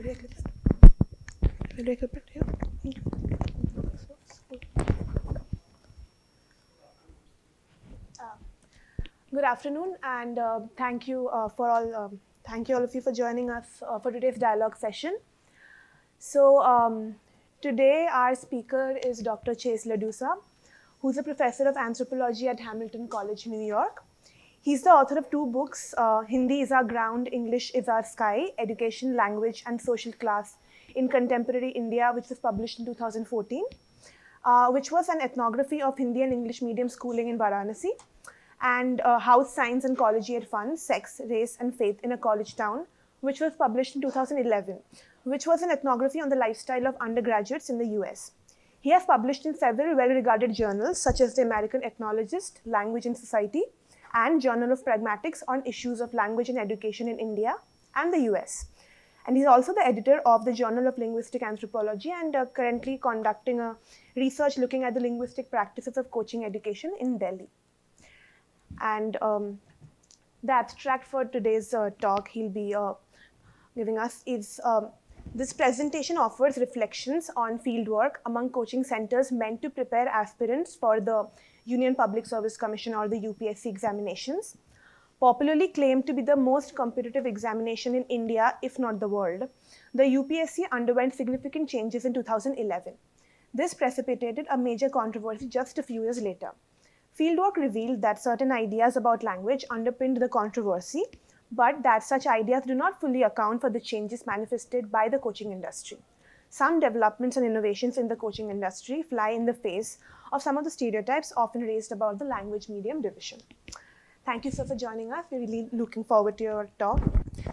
Good afternoon, and thank you thank you all of you for joining us for today's dialogue session. So today our speaker is Dr. Chaise Ladousa, who's a professor of anthropology at Hamilton College, New York. He's the author of two books, Hindi is Our Ground, English is Our Sky, Education, Language and Social Class in Contemporary India, which was published in 2014, which was an ethnography of Hindi and English medium schooling in Varanasi, and House Science and Collegiate Fun, Sex, Race and Faith in a College Town, which was published in 2011, which was an ethnography on the lifestyle of undergraduates in the US. He has published in several well-regarded journals such as the American Ethnologist, Language and Society, and Journal of Pragmatics on issues of language and education in India and the US. And he's also the editor of the Journal of Linguistic Anthropology and currently conducting a research looking at the linguistic practices of coaching education in Delhi. And the abstract for today's talk he'll be giving us is, this presentation offers reflections on fieldwork among coaching centers meant to prepare aspirants for the Union Public Service Commission or the UPSC examinations. Popularly claimed to be the most competitive examination in India, if not the world, the UPSC underwent significant changes in 2011. This precipitated a major controversy just a few years later. Fieldwork revealed that certain ideas about language underpinned the controversy, but that such ideas do not fully account for the changes manifested by the coaching industry. Some developments and innovations in the coaching industry fly in the face of some of the stereotypes often raised about the language medium division. Thank you, sir, for joining us. We're really looking forward to your talk.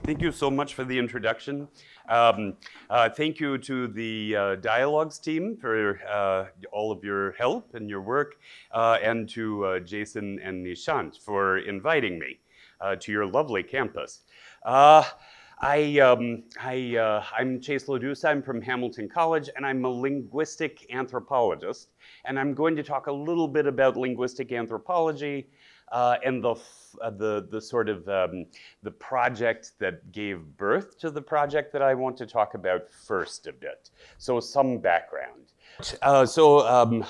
Thank you so much for the introduction. Thank you to the Dialogues team for all of your help and your work, and to Jason and Nishant for inviting me to your lovely campus. I'm Chaise Ladousa. I'm from Hamilton College, and I'm a linguistic anthropologist. And I'm going to talk a little bit about linguistic anthropology and the sort of the project that gave birth to the project that I want to talk about first a bit. So some background.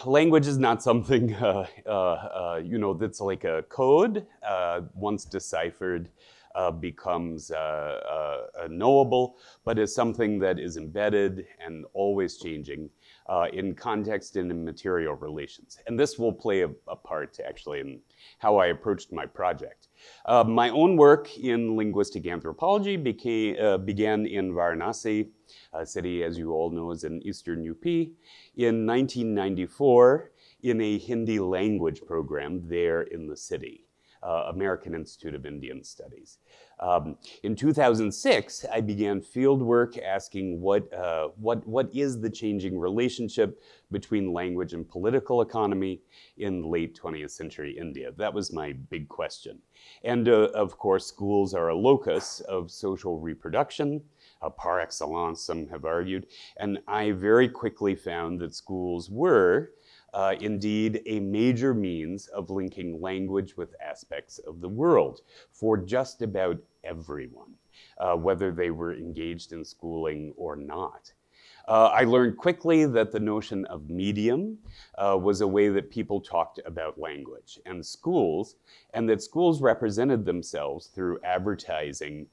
Language is not something that's like a code. Once deciphered, becomes knowable, but is something that is embedded and always changing in context and in material relations. And this will play a part actually in how I approached my project. My own work in linguistic anthropology began in Varanasi, a city, as you all know, is in eastern UP, in 1994 in a Hindi language program there in the city. American Institute of Indian Studies. In 2006, I began fieldwork asking what is the changing relationship between language and political economy in late 20th century India. That was my big question. And of course, schools are a locus of social reproduction, par excellence, some have argued. And I very quickly found that schools were indeed a major means of linking language with aspects of the world for just about everyone, whether they were engaged in schooling or not. I learned quickly that the notion of medium was a way that people talked about language and that schools represented themselves through advertising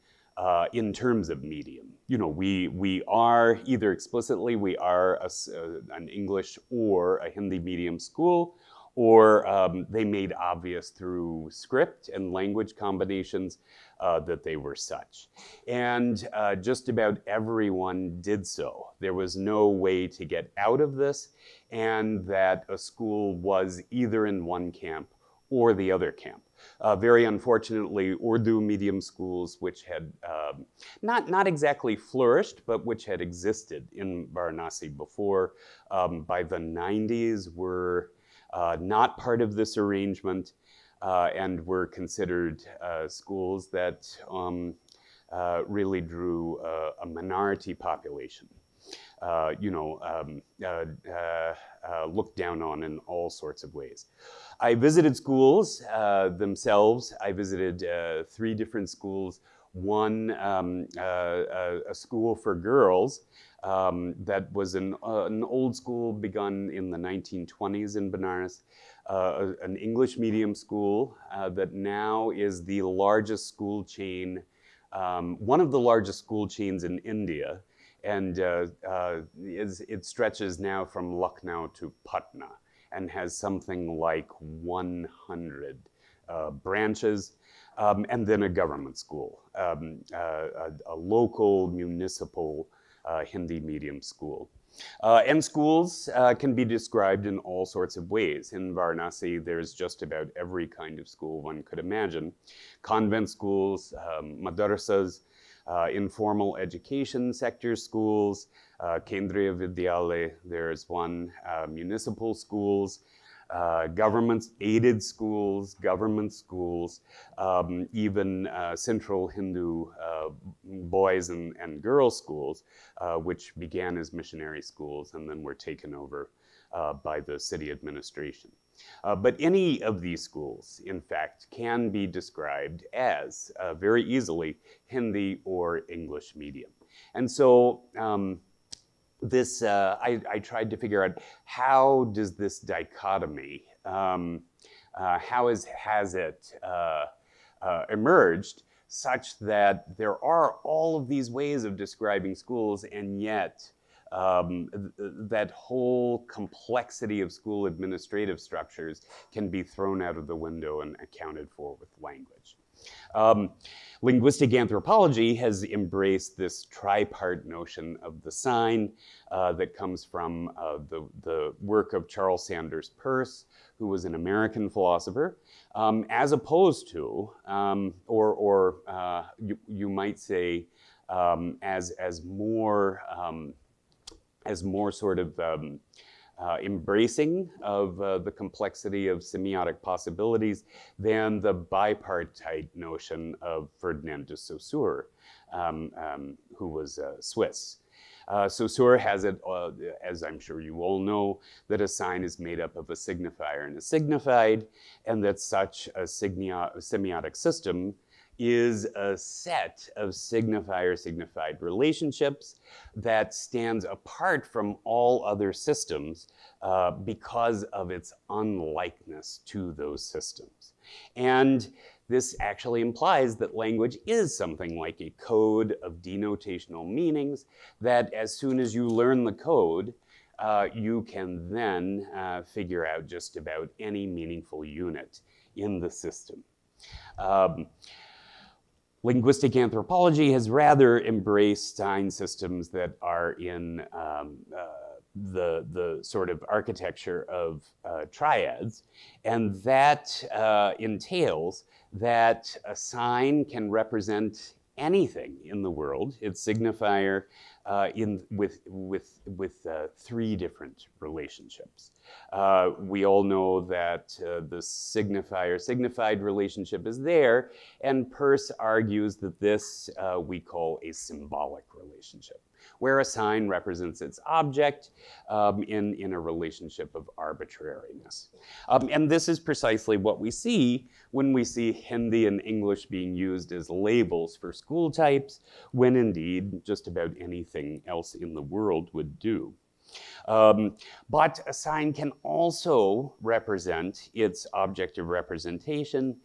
in terms of medium. You know, we are either explicitly, we are an English or a Hindi medium school, or they made obvious through script and language combinations that they were such. And just about everyone did so. There was no way to get out of this, and that a school was either in one camp or the other camp. Very unfortunately, Urdu medium schools, which had not exactly flourished, but which had existed in Varanasi before, by the 90s were not part of this arrangement and were considered schools that really drew a minority population. Looked down on in all sorts of ways. I visited schools themselves. I visited 3 different schools. one a school for girls that was an old school begun in the 1920s in Benares, an English medium school that now is the largest school chain, one of the largest school chains in India, and it stretches now from Lucknow to Patna and has something like 100 branches, and then a government school, a local municipal Hindi medium school. And schools can be described in all sorts of ways. In Varanasi, there's just about every kind of school one could imagine. Convent schools, madrasas, informal education sector schools, Kendriya Vidyalaya, there's one, municipal schools, government-aided schools, government schools, even Central Hindu boys and girls schools, which began as missionary schools and then were taken over by the city administration. But any of these schools, in fact, can be described as very easily Hindi or English medium. And so I tried to figure out, how does this dichotomy, how has it emerged such that there are all of these ways of describing schools, and yet that whole complexity of school administrative structures can be thrown out of the window and accounted for with language. Linguistic anthropology has embraced this tripart notion of the sign that comes from the work of Charles Sanders Peirce, who was an American philosopher, as opposed to, you might say, as more sort of embracing of the complexity of semiotic possibilities than the bipartite notion of Ferdinand de Saussure, who was Swiss. Saussure has it, as I'm sure you all know, that a sign is made up of a signifier and a signified, and that such a semiotic system is a set of signifier-signified relationships that stands apart from all other systems because of its unlikeness to those systems. And this actually implies that language is something like a code of denotational meanings, that as soon as you learn the code, you can then figure out just about any meaningful unit in the system. Linguistic anthropology has rather embraced sign systems that are in the sort of architecture of triads, and that entails that a sign can represent anything in the world, its signifier, with three different relationships. We all know that the signifier-signified relationship is there, and Peirce argues that this we call a symbolic relationship, where a sign represents its object in a relationship of arbitrariness. And this is precisely what we see when we see Hindi and English being used as labels for school types, when indeed just about anything else in the world would do. But a sign can also represent its object of representation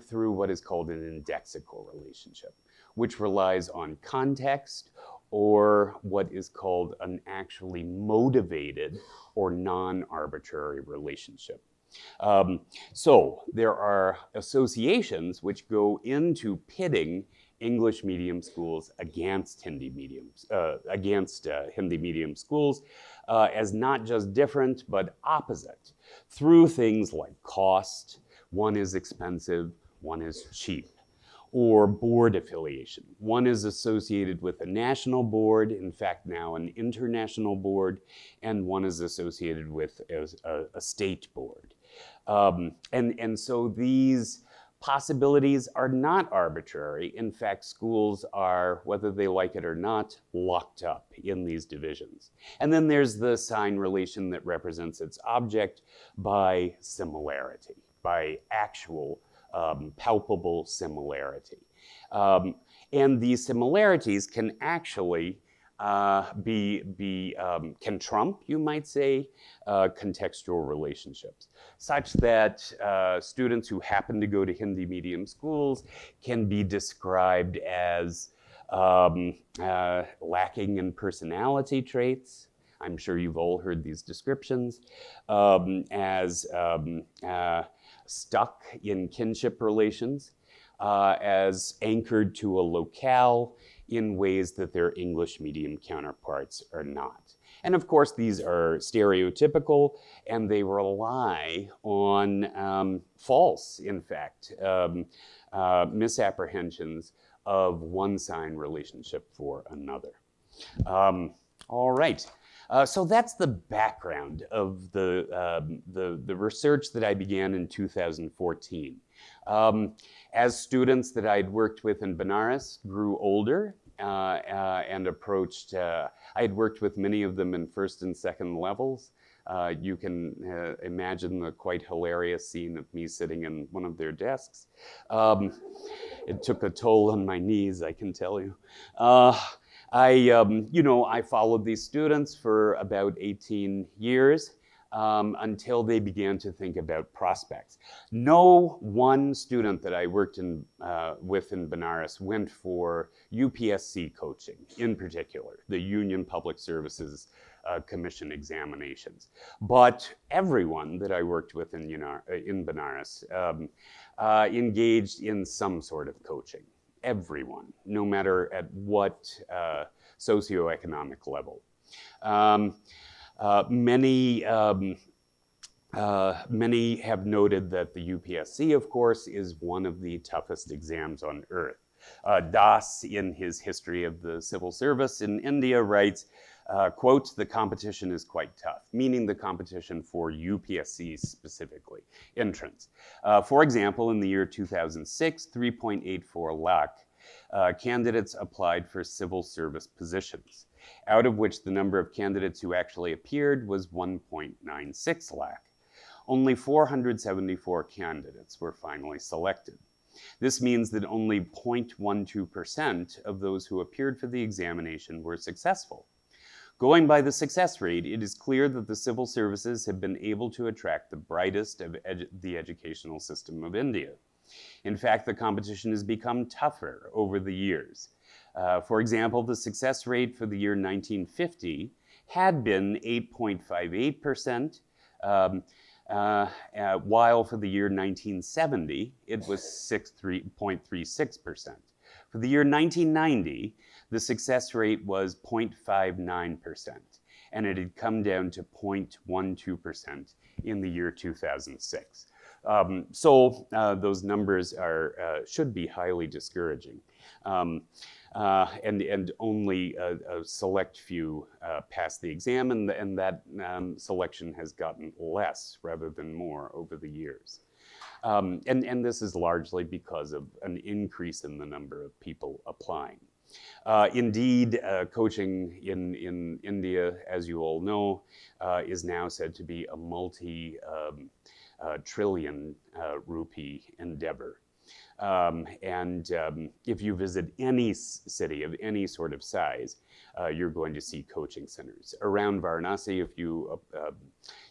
through what is called an indexical relationship, which relies on context, or what is called an actually motivated or non-arbitrary relationship. So there are associations which go into pitting English medium schools against Hindi mediums, Hindi medium schools as not just different but opposite through things like cost. One is expensive, one is cheap. Or board affiliation. One is associated with a national board, in fact now an international board, and one is associated with a state board. And so these possibilities are not arbitrary. In fact, schools are, whether they like it or not, locked up in these divisions. And then there's the sign relation that represents its object by similarity, by actual palpable similarity. And these similarities can actually can trump, you might say, contextual relationships, such that students who happen to go to Hindi medium schools can be described as lacking in personality traits. I'm sure you've all heard these descriptions, as stuck in kinship relations, as anchored to a locale in ways that their English medium counterparts are not. And of course, these are stereotypical, and they rely on false, in fact, misapprehensions of one sign relationship for another. All right. So that's the background of the research that I began in 2014. As students that I'd worked with in Benares grew older and approached, I had worked with many of them in first and second levels. You can imagine the quite hilarious scene of me sitting in one of their desks. It took a toll on my knees, I can tell you. I followed these students for about 18 years until they began to think about prospects. No one student that I worked with in Benares went for UPSC coaching, in particular, the Union Public Services Commission examinations. But everyone that I worked with in Benares engaged in some sort of coaching. Everyone, no matter at what socioeconomic level. Many have noted that the UPSC, of course, is one of the toughest exams on earth. Das, in his History of the Civil Service in India, writes, quote, "The competition is quite tough," meaning the competition for UPSC specifically, entrance. For example, in the year 2006, 3.84 lakh candidates applied for civil service positions, out of which the number of candidates who actually appeared was 1.96 lakh. Only 474 candidates were finally selected. This means that only 0.12% of those who appeared for the examination were successful. Going by the success rate, it is clear that the civil services have been able to attract the brightest of the educational system of India. In fact, the competition has become tougher over the years. For example, the success rate for the year 1950 had been 8.58%, while for the year 1970, it was 0.36%. For the year 1990, the success rate was 0.59%, and it had come down to 0.12% in the year 2006. So those numbers should be highly discouraging. And only a select few pass the exam, and that selection has gotten less rather than more over the years. And this is largely because of an increase in the number of people applying. Indeed, coaching in India, as you all know, is now said to be a multi-trillion rupee endeavor. If you visit any city of any sort of size, you're going to see coaching centers. Around Varanasi, if you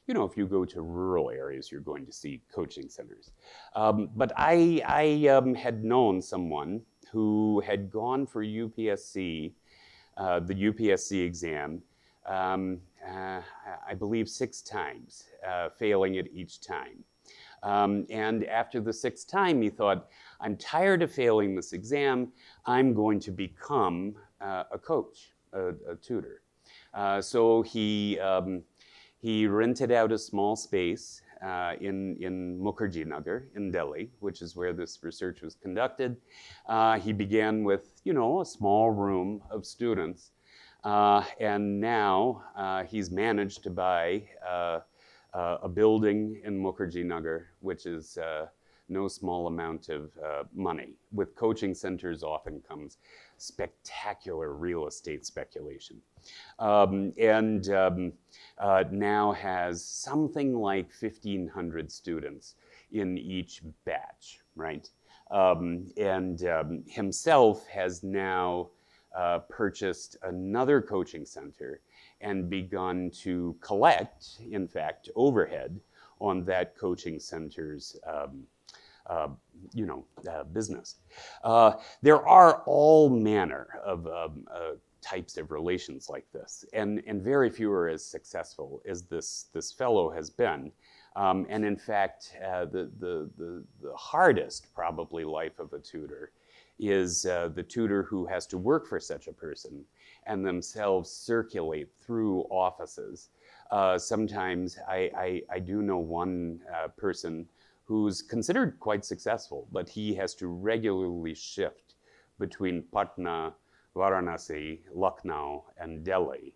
go to rural areas, you're going to see coaching centers. But I had known someone who had gone for UPSC, the UPSC exam, I believe 6 times, failing it each time. And after the 6th time, he thought, I'm tired of failing this exam. I'm going to become a coach, a tutor. So he rented out a small space in Mukherjee Nagar in Delhi, which is where this research was conducted. He began with, a small room of students. And now he's managed to buy a building in Mukherjee Nagar, which is no small amount of money. With coaching centers often comes spectacular real estate speculation. Now has something like 1,500 students in each batch, right? himself has now purchased another coaching center and begun to collect, in fact, overhead on that coaching center's business. There are all manner of types of relations like this, and very few are as successful as this fellow has been. And in fact, the hardest probably life of a tutor is the tutor who has to work for such a person and themselves circulate through offices. Sometimes I do know one person who's considered quite successful, but he has to regularly shift between Patna, Varanasi, Lucknow, and Delhi,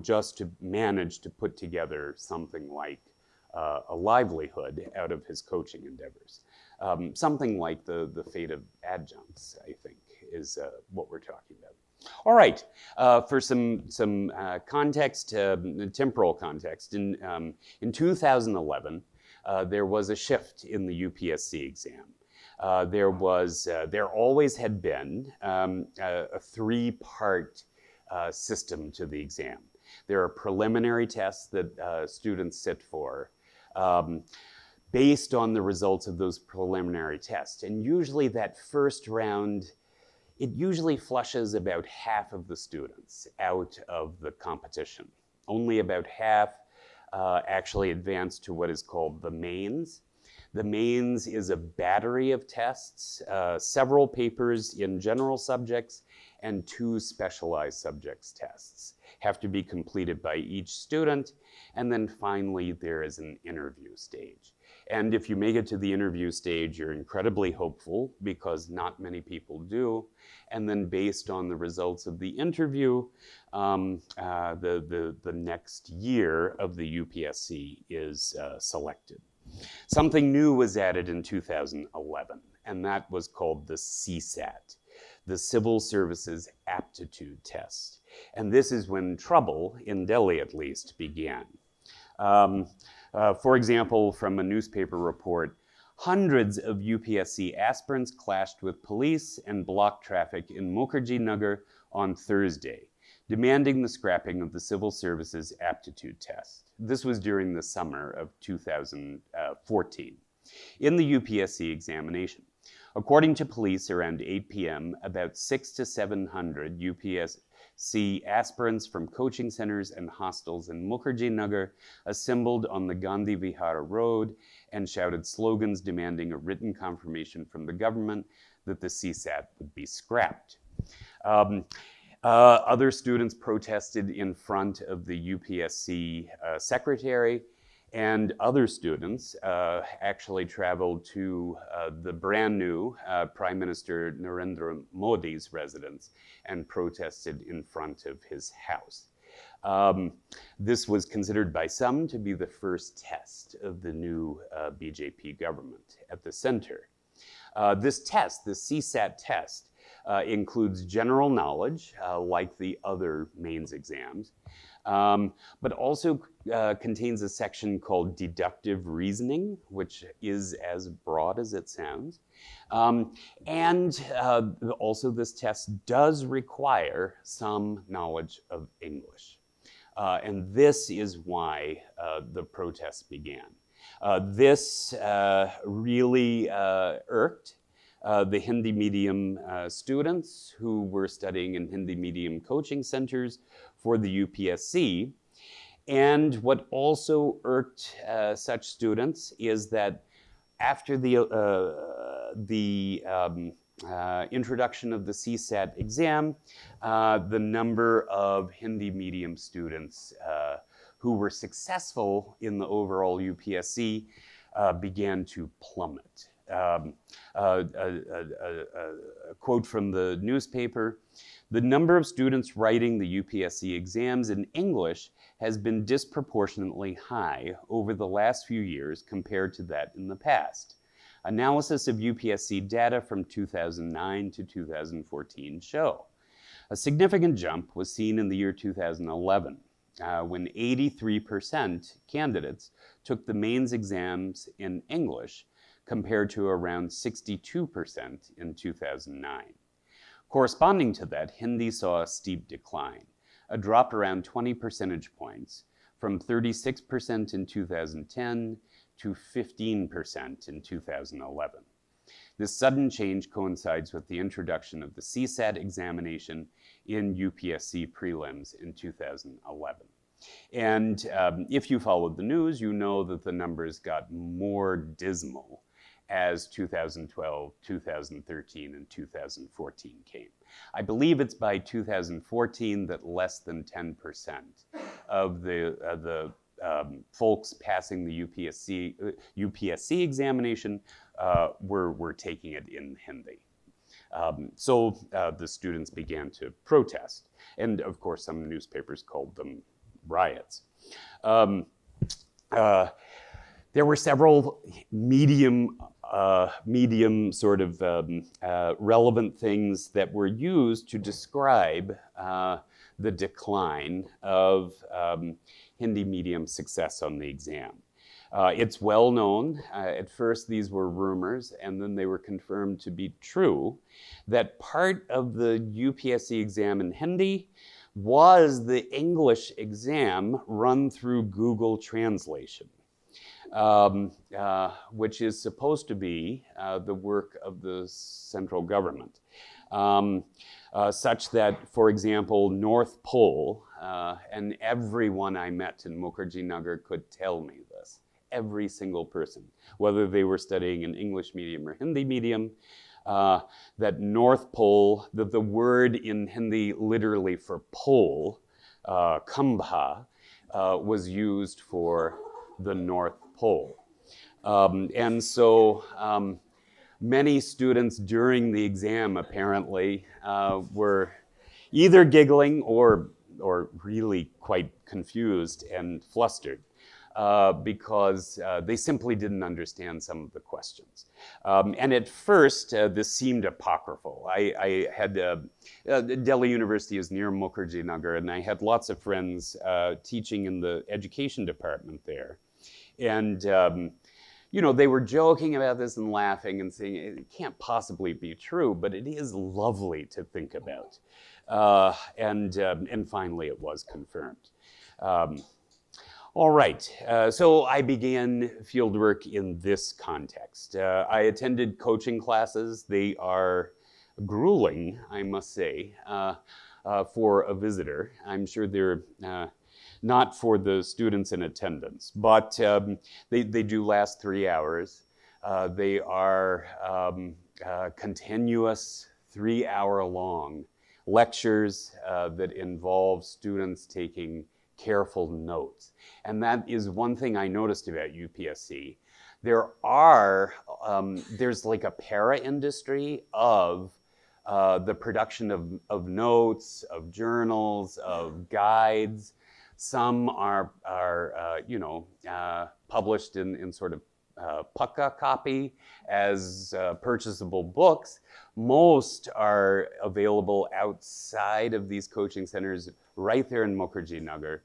just to manage to put together something like a livelihood out of his coaching endeavors. Something like the fate of adjuncts, I think, is what we're talking about. All right, for some context, temporal context, in 2011, there was a shift in the UPSC exam. There always had been a three-part system to the exam. There are preliminary tests that students sit for based on the results of those preliminary tests. And usually that first round, it usually flushes about half of the students out of the competition. Only about half actually advance to what is called the mains. The mains is a battery of tests, several papers in general subjects, and 2 specialized subjects tests have to be completed by each student. And then finally, there is an interview stage. And if you make it to the interview stage, you're incredibly hopeful because not many people do. And then based on the results of the interview, the next year of the UPSC is selected. Something new was added in 2011, and that was called the CSAT, the Civil Services Aptitude Test. And this is when trouble, in Delhi at least, began. For example, from a newspaper report, hundreds of UPSC aspirants clashed with police and blocked traffic in Mukherjee Nagar on Thursday, demanding the scrapping of the Civil Services Aptitude Test. This was during the summer of 2014 in the UPSC examination. According to police, around 8 p.m., about 600 to 700 UPSC aspirants from coaching centers and hostels in Mukherjee Nagar assembled on the Gandhi Vihara Road and shouted slogans demanding a written confirmation from the government that the CSAT would be scrapped. Other students protested in front of the UPSC secretary, and other students actually traveled to the brand new Prime Minister Narendra Modi's residence and protested in front of his house. This was considered by some to be the first test of the new BJP government at the center. This test, the CSAT test, includes general knowledge, like the other mains exams, but also contains a section called deductive reasoning, which is as broad as it sounds. And also this test does require some knowledge of English. And this is why the protests began. This really irked the Hindi medium students who were studying in Hindi medium coaching centers for the UPSC. And what also irked such students is that after the introduction of the CSAT exam, the number of Hindi medium students who were successful in the overall UPSC began to plummet. A quote from the newspaper: "The number of students writing the UPSC exams in English has been disproportionately high over the last few years compared to that in the past. Analysis of UPSC data from 2009 to 2014 show. A significant jump was seen in the year 2011, when 83% candidates took the mains exams in English, compared to around 62% in 2009. Corresponding to that, Hindi saw a steep decline, a drop around 20 percentage points from 36% in 2010 to 15% in 2011. This sudden change coincides with the introduction of the CSAT examination in UPSC prelims in 2011. And if you followed the news, you know that the numbers got more dismal as 2012, 2013, and 2014 came. I believe it's by 2014 that less than 10% of the folks passing the UPSC examination were taking it in Hindi. So the students began to protest. And of course, some newspapers called them riots. There were several medium sort of relevant things that were used to describe the decline of Hindi medium success on the exam. It's well known, at first these were rumors, and then they were confirmed to be true, that part of the UPSC exam in Hindi was the English exam run through Google Translation, which is supposed to be the work of the central government. Such that, for example, North Pole, and everyone I met in Mukherjee Nagar could tell me this, every single person, whether they were studying an English medium or Hindi medium, that North Pole, that the word in Hindi literally for pole, kambha, was used for the North Pole. And so many students during the exam apparently were either giggling or really quite confused and flustered because they simply didn't understand some of the questions. And at first, this seemed apocryphal. I had, Delhi University is near Mukherjee Nagar, and I had lots of friends teaching in the education department there. And you know, they were joking about this and laughing and saying, it can't possibly be true, but it is lovely to think about. And finally it was confirmed. All right, so I began fieldwork in this context. I attended coaching classes. They are grueling, I must say, for a visitor. I'm sure they're not for the students in attendance, but they do last 3 hours. They are continuous 3-hour-long lectures that involve students taking careful notes. And that is one thing I noticed about UPSC. There's like a para-industry of the production of notes, of journals, of guides. Some are published in sort of pucka copy as purchasable books. Most are available outside of these coaching centers right there in Mukherjee Nagar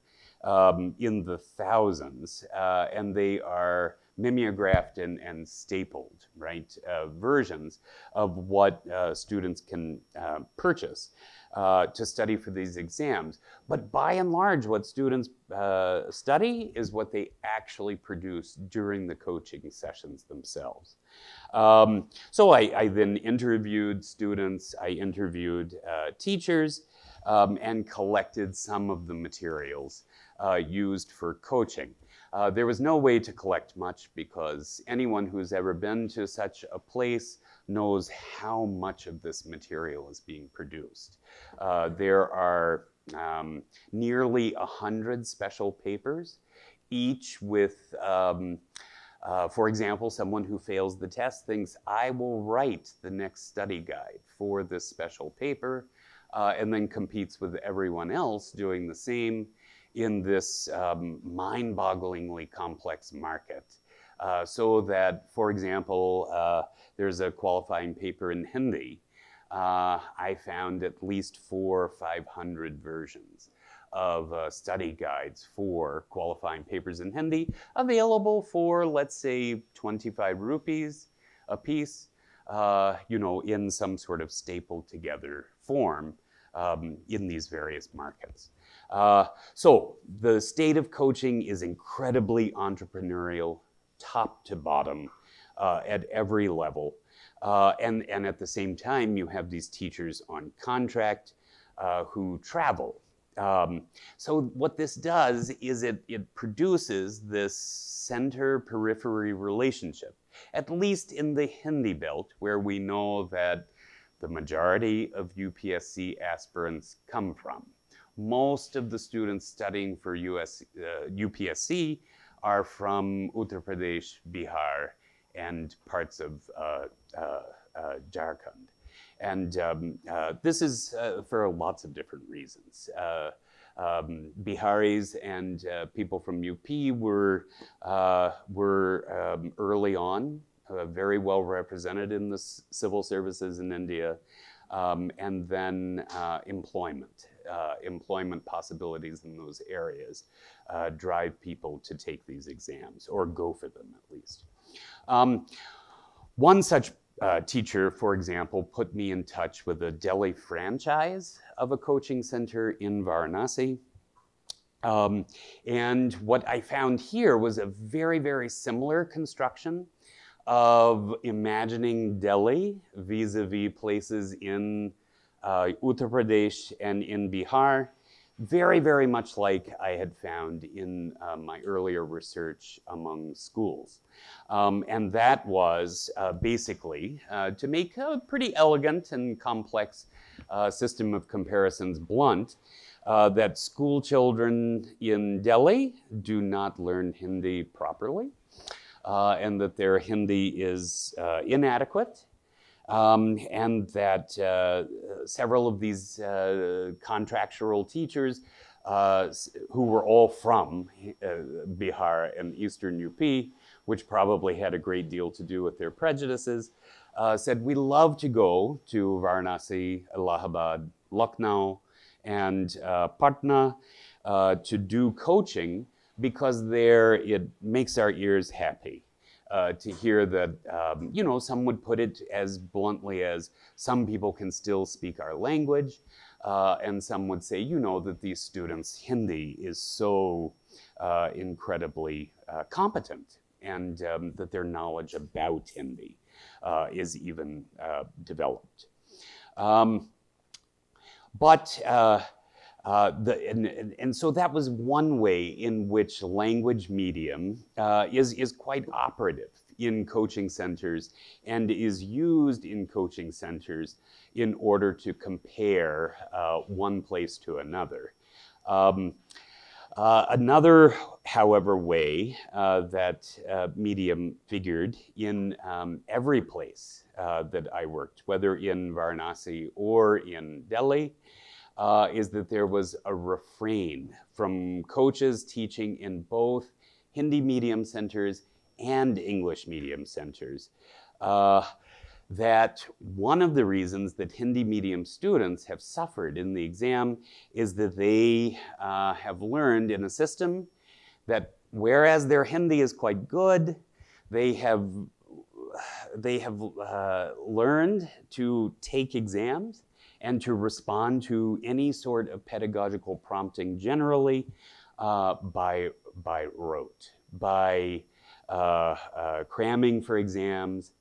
in the thousands. And they are mimeographed and stapled, right, versions of what students can purchase to study for these exams. But by and large, what students study is what they actually produce during the coaching sessions themselves. So I then interviewed students, I interviewed teachers, and collected some of the materials used for coaching. There was no way to collect much because anyone who's ever been to such a place knows how much of this material is being produced. There are nearly 100 special papers, each with, for example, someone who fails the test thinks, I will write the next study guide for this special paper, and then competes with everyone else doing the same in this mind-bogglingly complex market. So that, for example, there's a qualifying paper in Hindi. I found at least 400 or 500 versions of study guides for qualifying papers in Hindi, available for, let's say, 25 rupees a piece, in some sort of stapled together form in these various markets. So the state of coaching is incredibly entrepreneurial, top to bottom, at every level. And at the same time, you have these teachers on contract who travel. So what this does is it produces this center-periphery relationship, at least in the Hindi belt, where we know that the majority of UPSC aspirants come from. Most of the students studying for UPSC are from Uttar Pradesh, Bihar, and parts of Jharkhand. And this is for lots of different reasons. Biharis and people from UP were early on very well represented in the civil services in India, and then employment possibilities in those areas drive people to take these exams, or go for them at least. One such teacher, for example, put me in touch with a Delhi franchise of a coaching center in Varanasi. And what I found here was a very, very similar construction of imagining Delhi vis-a-vis places in Uttar Pradesh and in Bihar, very, very much like I had found in my earlier research among schools. And that was basically to make a pretty elegant and complex system of comparisons blunt, that school children in Delhi do not learn Hindi properly, and that their Hindi is inadequate, and that several of these contractual teachers who were all from Bihar and Eastern UP, which probably had a great deal to do with their prejudices, said, we love to go to Varanasi, Allahabad, Lucknow, and Patna to do coaching, because there it makes our ears happy to hear that, some would put it as bluntly as some people can still speak our language, and some would say, that these students' Hindi is so incredibly competent, and that their knowledge about Hindi is even developed. And so that was one way in which language medium is quite operative in coaching centers, and is used in coaching centers in order to compare one place to another. Another, however, way that medium figured in every place that I worked, whether in Varanasi or in Delhi, is that there was a refrain from coaches teaching in both Hindi medium centers and English medium centers, that one of the reasons that Hindi medium students have suffered in the exam is that they have learned in a system that, whereas their Hindi is quite good, they have learned to take exams and to respond to any sort of pedagogical prompting generally by rote, by cramming for exams,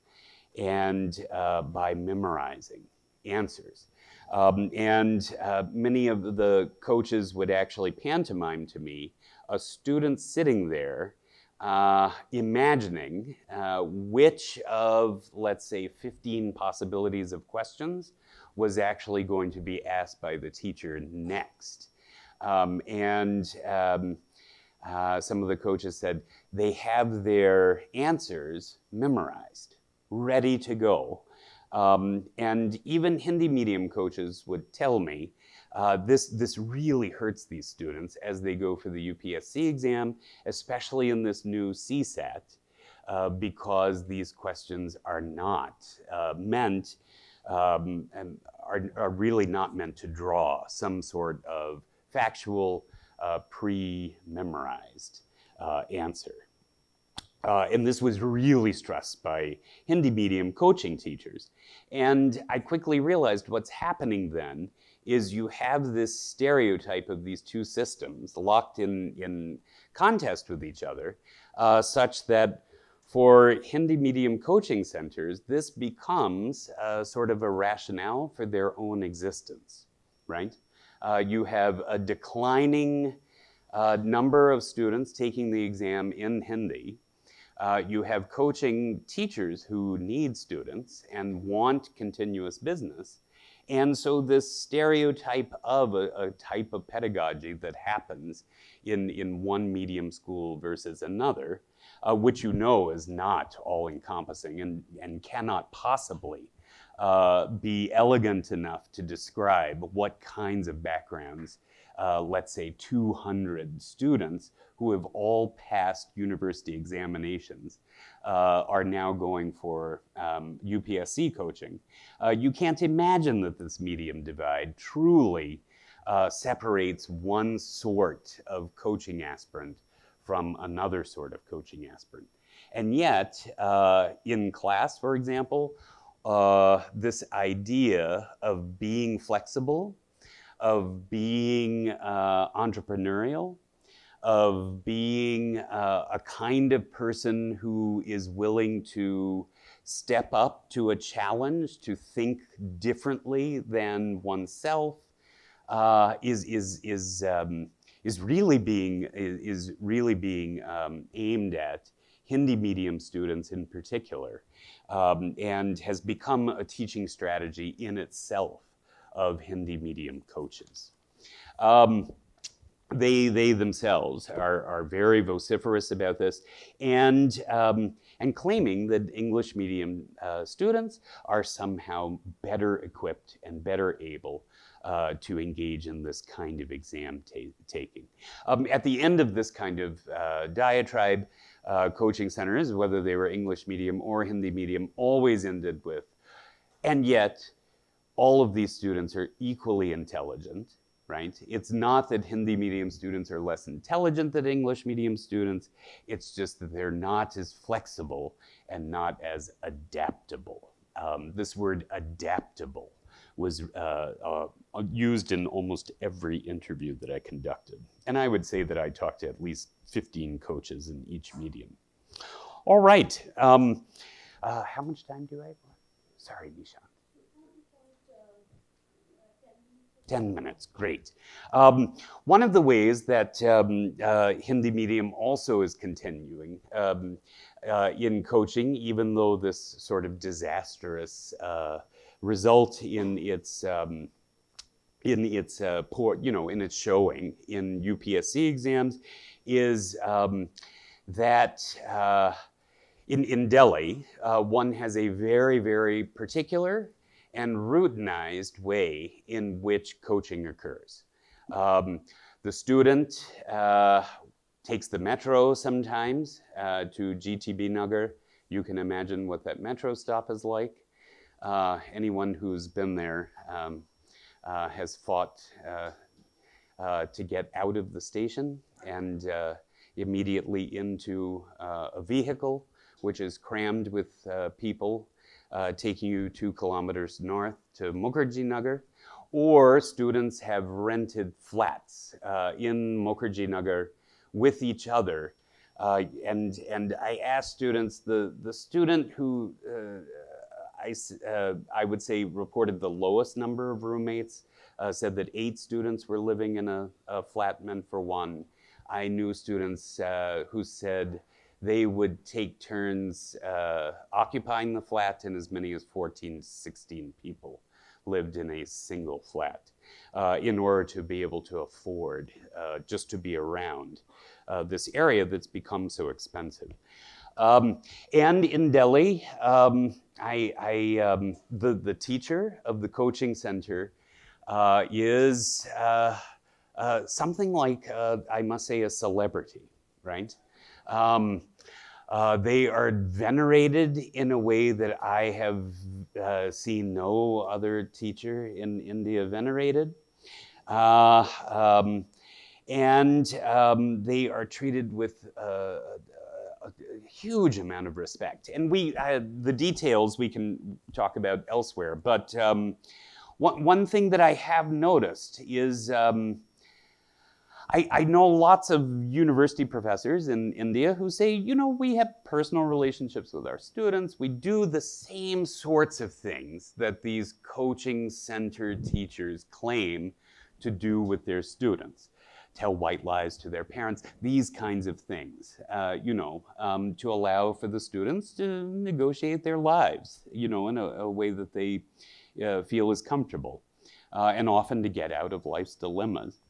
and by memorizing answers. And many of the coaches would actually pantomime to me a student sitting there imagining which of, let's say, 15 possibilities of questions was actually going to be asked by the teacher next. Some of the coaches said they have their answers memorized, ready to go. And even Hindi medium coaches would tell me this really hurts these students as they go for the UPSC exam, especially in this new CSAT, because these questions are not meant and are really not meant to draw some sort of factual, pre-memorized answer. And this was really stressed by Hindi medium coaching teachers. And I quickly realized what's happening then is you have this stereotype of these two systems locked in contest with each other, such that for Hindi medium coaching centers, this becomes sort of a rationale for their own existence, right? You have a declining number of students taking the exam in Hindi. You have coaching teachers who need students and want continuous business. And so this stereotype of a type of pedagogy that happens in one medium school versus another, which you know is not all-encompassing and cannot possibly be elegant enough to describe what kinds of backgrounds, let's say 200 students who have all passed university examinations are now going for UPSC coaching. You can't imagine that this medium divide truly separates one sort of coaching aspirant from another sort of coaching aspirant. And yet, in class, for example, this idea of being flexible, of being entrepreneurial, of being a kind of person who is willing to step up to a challenge, to think differently than oneself, is really being aimed at Hindi medium students in particular, and has become a teaching strategy in itself of Hindi medium coaches. They themselves are very vociferous about this, and claiming that English medium students are somehow better equipped and better able to engage in this kind of exam taking. At the end of this kind of diatribe, coaching centers, whether they were English medium or Hindi medium, always ended with, and yet all of these students are equally intelligent, right? It's not that Hindi medium students are less intelligent than English medium students, it's just that they're not as flexible and not as adaptable. This word adaptable was used in almost every interview that I conducted. And I would say that I talked to at least 15 coaches in each medium. All right, how much time do I have? Sorry, Nishan. 10 minutes, great. One of the ways that Hindi medium also is continuing in coaching, even though this sort of disastrous result in its showing in UPSC exams is that in Delhi, one has a very, very particular and routinized way in which coaching occurs. The student takes the metro sometimes to GTB Nagar. You can imagine what that metro stop is like. Anyone who's been there has fought to get out of the station and immediately into a vehicle which is crammed with people taking you 2 kilometers north to Mukherjee Nagar, or students have rented flats in Mukherjee Nagar with each other. And I asked students, the student who I would say reported the lowest number of roommates, said that 8 students were living in a flat meant for one. I knew students who said they would take turns occupying the flat, and as many as 14, 16 people lived in a single flat in order to be able to afford just to be around this area that's become so expensive. And in Delhi, the teacher of the coaching center is something like, I must say, a celebrity, right? They are venerated in a way that I have seen no other teacher in India venerated. They are treated with a huge amount of respect. And the details we can talk about elsewhere, but one thing that I have noticed is I know lots of university professors in India who say, you know, we have personal relationships with our students. We do the same sorts of things that these coaching center teachers claim to do with their students. Tell white lies to their parents, these kinds of things, to allow for the students to negotiate their lives, in a way that they feel is comfortable, and often to get out of life's dilemmas.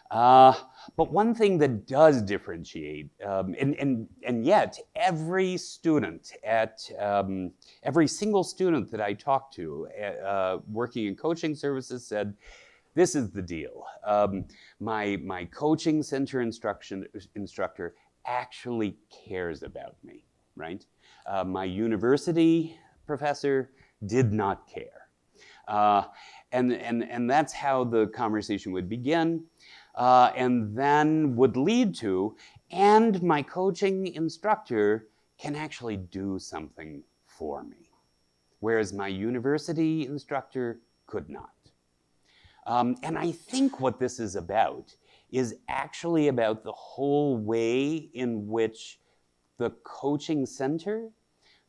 But one thing that does differentiate, and yet every student every single student that I talked to working in coaching services said, this is the deal. My coaching center instructor actually cares about me, right? My university professor did not care. And that's how the conversation would begin, and then would lead to, and my coaching instructor can actually do something for me, whereas my university instructor could not. And I think what this is about is actually about the whole way in which the coaching center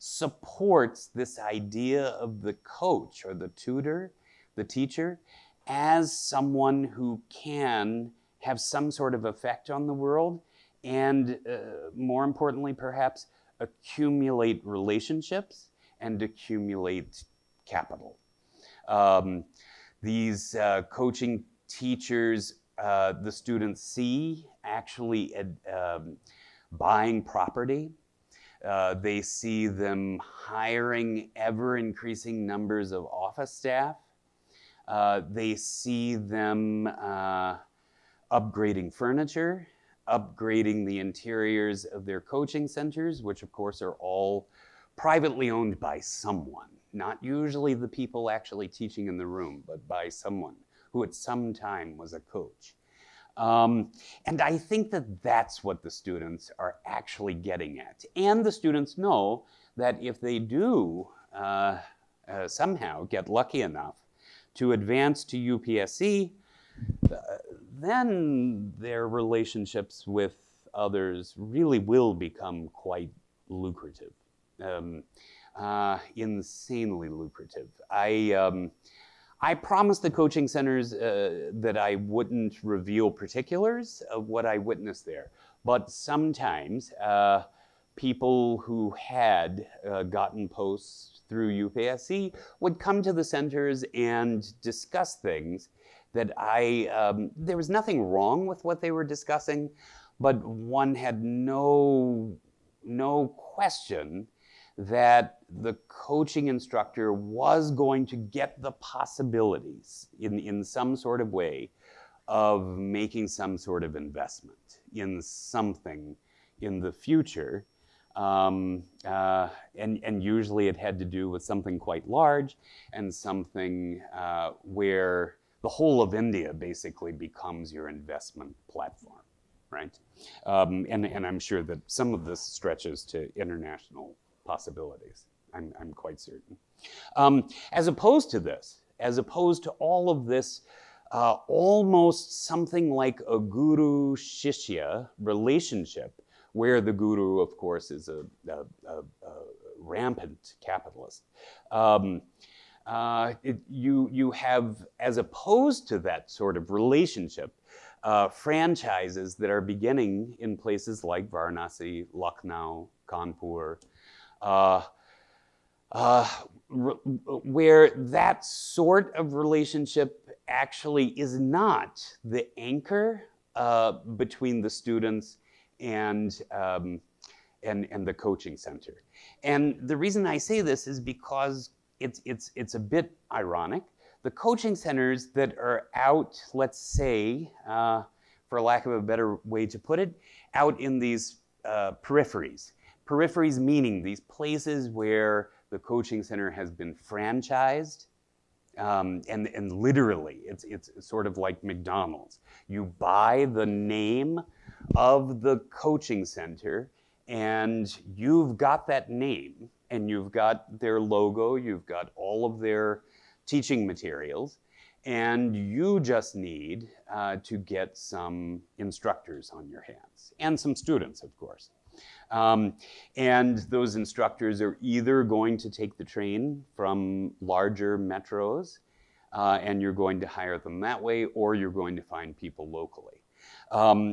supports this idea of the coach or the tutor, the teacher, as someone who can have some sort of effect on the world and, more importantly, perhaps, accumulate relationships and accumulate capital. These coaching teachers, the students see actually buying property. They see them hiring ever-increasing numbers of office staff. They see them upgrading furniture, upgrading the interiors of their coaching centers, which of course are all privately owned by someone. Not usually the people actually teaching in the room, but by someone who at some time was a coach. And I think that that's what the students are actually getting at. And the students know that if they do somehow get lucky enough to advance to UPSC, then their relationships with others really will become quite lucrative. Insanely lucrative. I promised the coaching centers that I wouldn't reveal particulars of what I witnessed there, but sometimes people who had gotten posts through UPSC would come to the centers and discuss things that there was nothing wrong with what they were discussing, but one had no question that the coaching instructor was going to get the possibilities in some sort of way of making some sort of investment in something in the future. And usually it had to do with something quite large and something where the whole of India basically becomes your investment platform, right? And I'm sure that some of this stretches to international possibilities, I'm quite certain. As opposed to this, as opposed to all of this, almost something like a guru-shishya relationship, where the guru, of course, is a rampant capitalist. You have, as opposed to that sort of relationship, franchises that are beginning in places like Varanasi, Lucknow, Kanpur, where that sort of relationship actually is not the anchor between the students and the coaching center. And the reason I say this is because it's a bit ironic. The coaching centers that are out, let's say, for lack of a better way to put it, out in these peripheries. Peripheries meaning these places where the coaching center has been franchised and literally, it's sort of like McDonald's. You buy the name of the coaching center, and you've got that name, and you've got their logo, you've got all of their teaching materials, and you just need to get some instructors on your hands, and some students, of course. And those instructors are either going to take the train from larger metros, and you're going to hire them that way, or you're going to find people locally.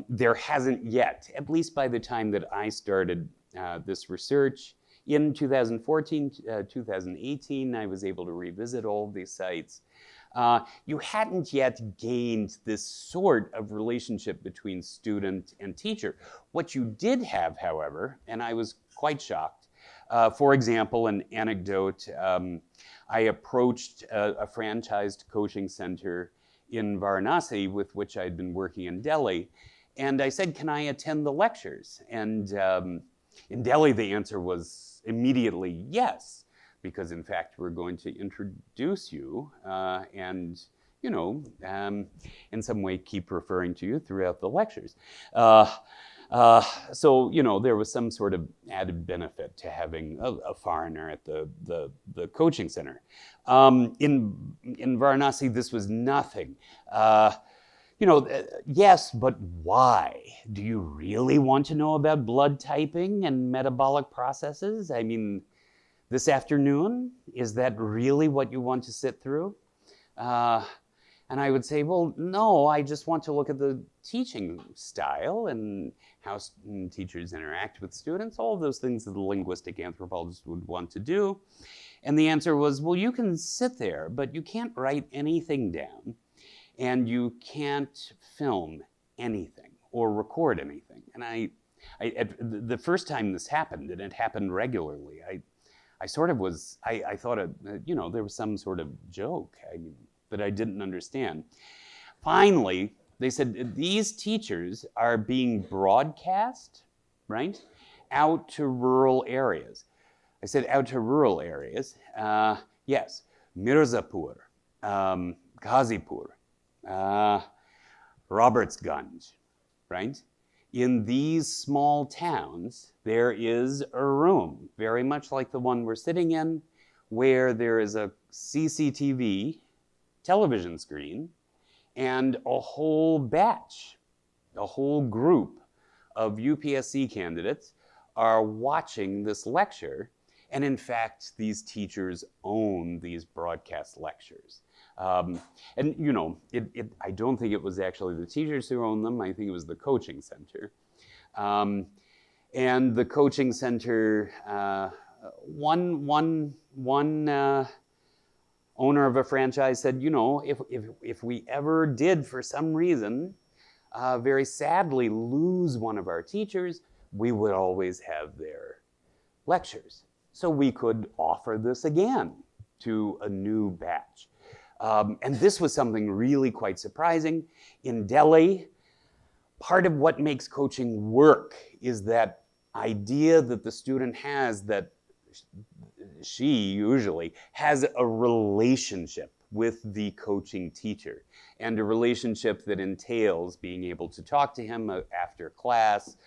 There hasn't yet, at least by the time that I started this research, in 2014, 2018, I was able to revisit all of these sites. You hadn't yet gained this sort of relationship between student and teacher. What you did have, however, and I was quite shocked, for example, an anecdote, I approached a franchised coaching center in Varanasi with which I'd been working in Delhi, and I said, can I attend the lectures? And in Delhi, the answer was immediately yes, because in fact, we're going to introduce you and, you know, in some way keep referring to you throughout the lectures. So, you know, there was some sort of added benefit to having a foreigner at the coaching center. In Varanasi, this was nothing. You know, yes, but why? Do you really want to know about blood typing and metabolic processes? I mean, this afternoon, is that really what you want to sit through? And I would say, well, no, I just want to look at the teaching style and how teachers interact with students, all of those things that the linguistic anthropologist would want to do. And the answer was, well, you can sit there, but you can't write anything down, and you can't film anything or record anything. And the first time this happened, and it happened regularly, I sort of was, I thought, you know, there was some sort of joke that I didn't understand. Finally, they said, these teachers are being broadcast, right, out to rural areas. I said, out to rural areas. Yes, Mirzapur, Ghazipur, Robertsganj, right? In these small towns, there is a room, very much like the one we're sitting in, where there is a CCTV television screen and a whole batch, a whole group of UPSC candidates are watching this lecture. And in fact, these teachers own these broadcast lectures. And you know, I don't think it was actually the teachers who owned them. I think it was the coaching center. And the coaching center, one owner of a franchise said, you know, if we ever did, for some reason, very sadly lose one of our teachers, we would always have their lectures. So we could offer this again to a new batch. And this was something really quite surprising. In Delhi, part of what makes coaching work is that idea that the student has that she usually has a relationship with the coaching teacher, and a relationship that entails being able to talk to him after class,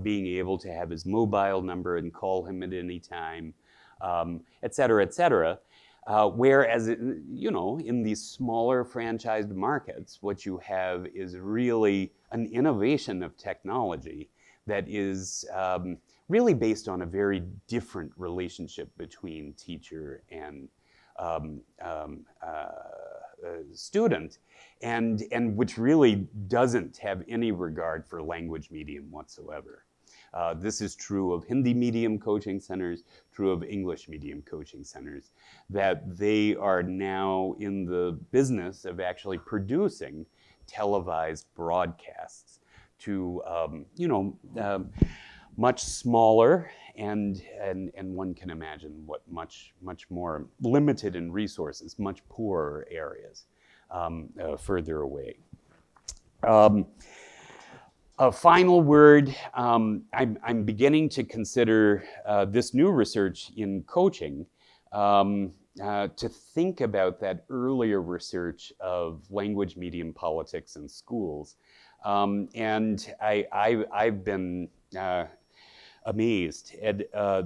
being able to have his mobile number and call him at any time, et cetera, et cetera. Whereas, you know, in these smaller franchised markets, what you have is really an innovation of technology that is really based on a very different relationship between teacher and student, and which really doesn't have any regard for language medium whatsoever. This is true of Hindi medium coaching centers, true of English medium coaching centers, that they are now in the business of actually producing televised broadcasts to, you know, much smaller and one can imagine what much more limited in resources, much poorer areas further away. A final word, I'm beginning to consider this new research in coaching to think about that earlier research of language medium politics in schools. And I've been amazed at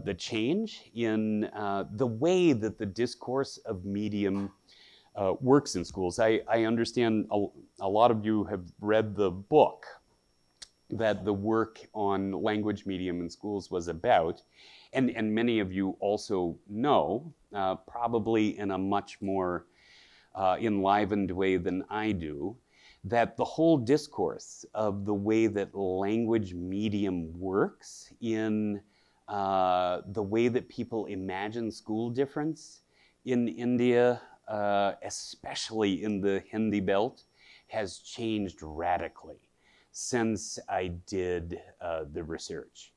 the change in the way that the discourse of medium works in schools. I understand a lot of you have read the book that the work on language medium in schools was about. And many of you also know, probably in a much more enlivened way than I do, that the whole discourse of the way that language medium works in the way that people imagine school difference in India, especially in the Hindi belt, has changed radically since I did the research.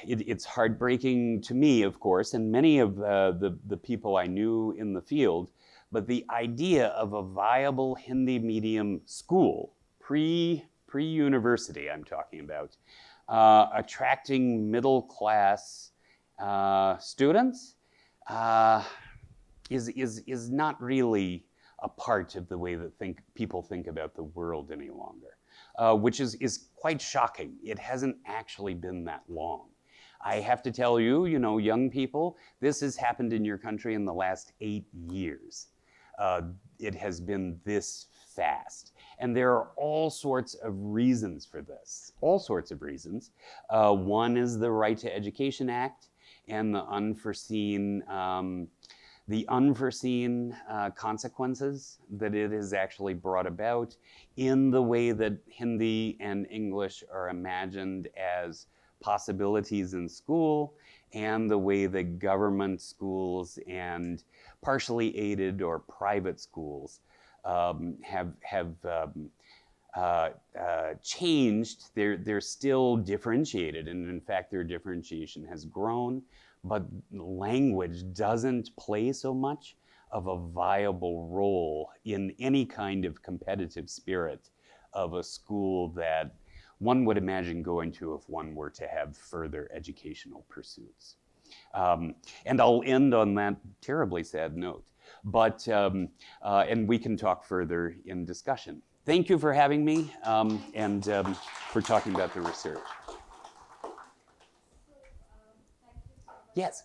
It's heartbreaking to me, of course, and many of the people I knew in the field, but the idea of a viable Hindi medium school, pre-university I'm talking about, attracting middle class students is not really a part of the way that people think about the world any longer, which is quite shocking. It hasn't actually been that long. I have to tell you, young people, this has happened in your country in the last 8 years. It has been this fast. And there are all sorts of reasons for this, all sorts of reasons. One is the Right to Education Act and the unforeseen consequences that it has actually brought about in the way that Hindi and English are imagined as possibilities in school, and the way that government schools and partially aided or private schools have changed. They're still differentiated, and in fact their differentiation has grown, but language doesn't play so much of a viable role in any kind of competitive spirit of a school that one would imagine going to if one were to have further educational pursuits. And I'll end on that terribly sad note, but and we can talk further in discussion. Thank you for having me and for talking about the research. Thank you so much. Yes.